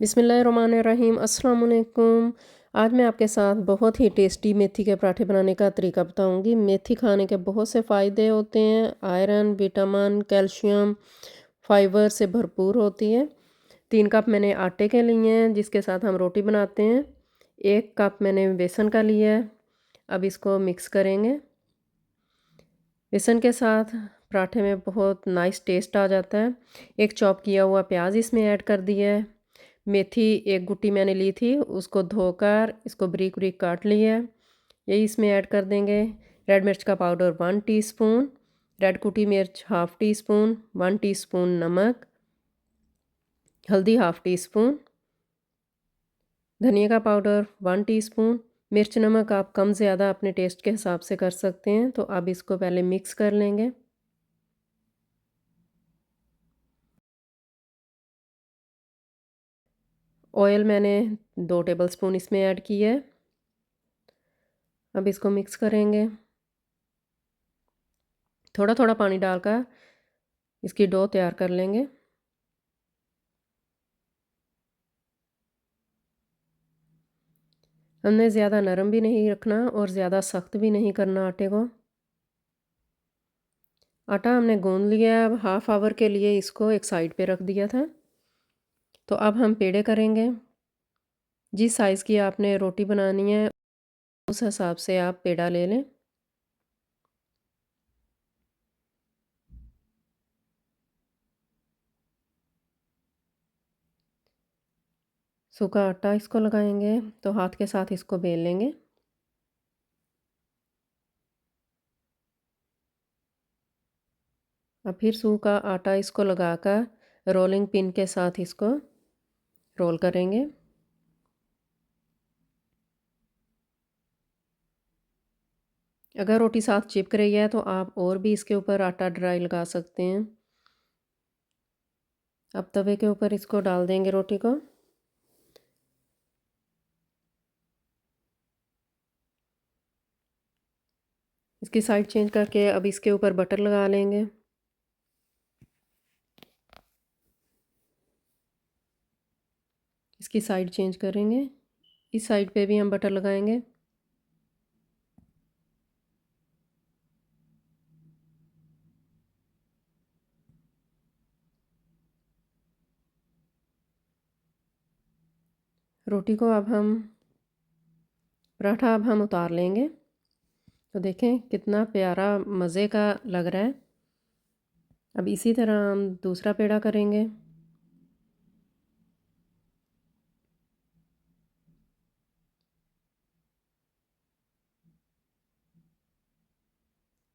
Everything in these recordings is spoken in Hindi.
बिस्मिल्लाहिर्रहमानिर्रहीम अस्सलाम वालेकुम। आज मैं आपके साथ बहुत ही टेस्टी मेथी के पराठे बनाने का तरीका बताऊंगी। मेथी खाने के बहुत से फ़ायदे होते हैं। आयरन, विटामिन, कैल्शियम, फाइबर से भरपूर होती है। 3 कप मैंने आटे के लिए हैं जिसके साथ हम रोटी बनाते हैं। 1 कप मैंने बेसन का लिया है। अब इसको मिक्स करेंगे। बेसन के साथ पराठे में बहुत नाइस टेस्ट आ जाता है। एक चॉप किया हुआ प्याज इसमें ऐड कर दिया है। मेथी 1 गुट्टी मैंने ली थी, उसको धोकर इसको बारीक बारीक काट लिया है। यही इसमें ऐड कर देंगे। रेड मिर्च का पाउडर 1 टीस्पून, रेड कुटी मिर्च 1/2 टीस्पून, 1 टीस्पून नमक, हल्दी 1/2 टीस्पून, धनिया का पाउडर 1 टीस्पून। मिर्च नमक आप कम ज़्यादा अपने टेस्ट के हिसाब से कर सकते हैं। तो अब इसको पहले मिक्स कर लेंगे। ऑयल मैंने 2 टेबलस्पून इसमें ऐड किया है। अब इसको मिक्स करेंगे। थोड़ा थोड़ा पानी डालकर इसकी डो तैयार कर लेंगे। हमने ज़्यादा नरम भी नहीं रखना और ज़्यादा सख्त भी नहीं करना आटे को। आटा हमने गूंद लिया। अब हाफ आवर के लिए इसको एक साइड पे रख दिया था। तो अब हम पेड़े करेंगे। जिस साइज़ की आपने रोटी बनानी है उस हिसाब से आप पेड़ा ले लें। सूखा आटा इसको लगाएंगे तो हाथ के साथ इसको बेल लेंगे। अब फिर सूखा आटा इसको लगाकर रोलिंग पिन के साथ इसको रोल करेंगे। अगर रोटी साथ चिपक रही है तो आप और भी इसके ऊपर आटा ड्राई लगा सकते हैं। अब तवे के ऊपर इसको डाल देंगे रोटी को। इसकी साइड चेंज करके अब इसके ऊपर बटर लगा लेंगे। इसकी साइड चेंज करेंगे। इस साइड पे भी हम बटर लगाएंगे। रोटी को अब हम पराठा अब हम उतार लेंगे। तो देखें कितना प्यारा मज़े का लग रहा है। अब इसी तरह हम दूसरा पेड़ा करेंगे।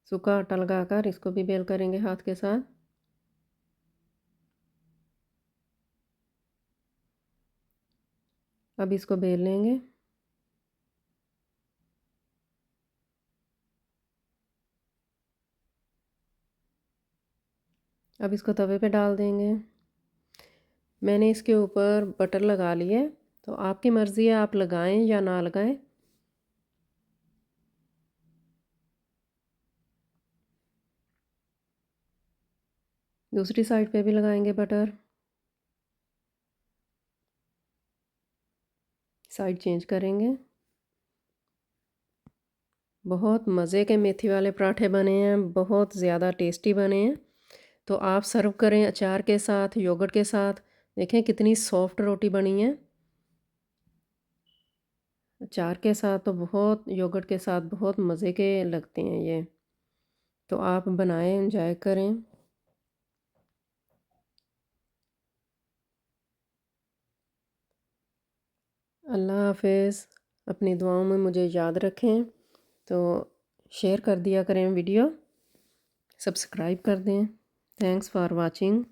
सूखा आटा लगाकर इसको भी बेल करेंगे हाथ के साथ। अब इसको बेल लेंगे। अब इसको तवे पे डाल देंगे। मैंने इसके ऊपर बटर लगा लिया। तो आपकी मर्ज़ी है आप लगाएं या ना लगाएं। दूसरी साइड पे भी लगाएंगे बटर। साइड चेंज करेंगे। बहुत मज़े के मेथी वाले पराठे बने हैं, बहुत ज़्यादा टेस्टी बने हैं। तो आप सर्व करें अचार के साथ, योगर्ट के साथ। देखें कितनी सॉफ्ट रोटी बनी है। अचार के साथ तो बहुत, योगर्ट के साथ बहुत मज़े के लगते हैं ये। तो आप बनाएं, एंजॉय करें। अल्लाह हाफिज़। अपनी दुआओं में मुझे याद रखें। तो शेयर कर दिया करें वीडियो, सब्सक्राइब कर दें। Thanks for watching.